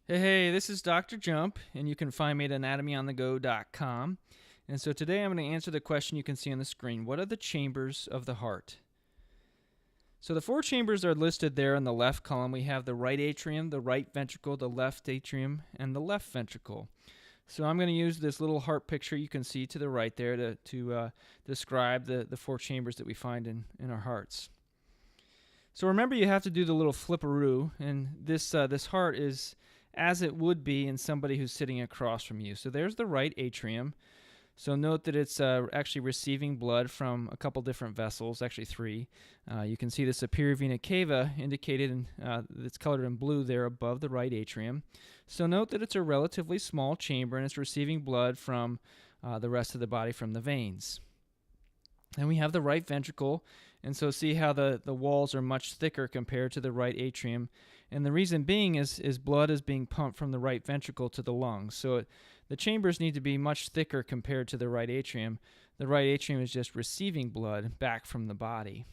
Hey, this is Dr. Jump, and you can find me at anatomyonthego.com. And so today I'm going to answer the question you can see on the screen. What are the chambers of the heart? So the four chambers are listed there in the left column. We have the right atrium, the right ventricle, the left atrium, and the left ventricle. So I'm going to use this little heart picture you can see to the right there to describe the four chambers that we find in our hearts. So remember, you have to do the little flipperoo, and this heart is as it would be in somebody who's sitting across from you. So there's the right atrium. So note that it's actually receiving blood from a couple different vessels, actually three. You can see the superior vena cava indicated, it's colored in blue there above the right atrium. So note that it's a relatively small chamber and it's receiving blood from the rest of the body from the veins. Then we have the right ventricle, and so see how the walls are much thicker compared to the right atrium. And the reason being is blood is being pumped from the right ventricle to the lungs. So the chambers need to be much thicker compared to the right atrium. The right atrium is just receiving blood back from the body.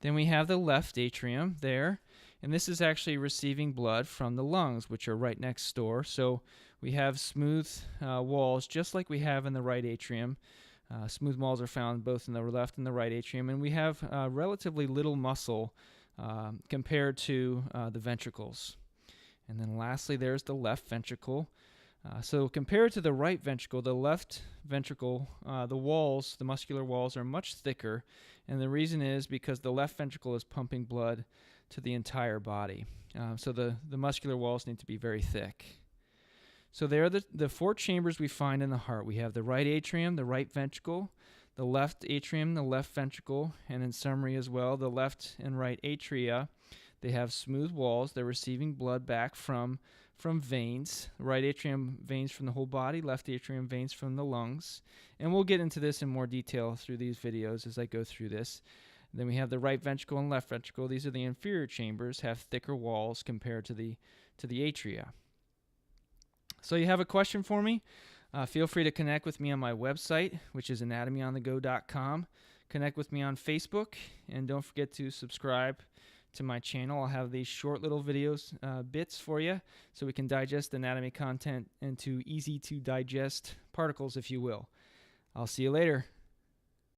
Then we have the left atrium there, and this is actually receiving blood from the lungs, which are right next door. So we have smooth walls just like we have in the right atrium. Smooth walls are found both in the left and the right atrium, and we have relatively little muscle compared to the ventricles. And then lastly, there's the left ventricle. So compared to the right ventricle, the left ventricle, the walls, the muscular walls are much thicker, and the reason is because the left ventricle is pumping blood to the entire body. So the muscular walls need to be very thick. So there are the four chambers we find in the heart. We have the right atrium, the right ventricle, the left atrium, the left ventricle, and in summary as well, the left and right atria. They have smooth walls. They're receiving blood back from veins. The right atrium veins from the whole body, left atrium veins from the lungs. And we'll get into this in more detail through these videos as I go through this. Then we have the right ventricle and left ventricle. These are the inferior chambers, have thicker walls compared to the atria. So you have a question for me? Feel free to connect with me on my website, which is anatomyonthego.com. Connect with me on Facebook, and don't forget to subscribe to my channel. I'll have these short little videos, bits for you, so we can digest anatomy content into easy to digest particles, if you will. I'll see you later.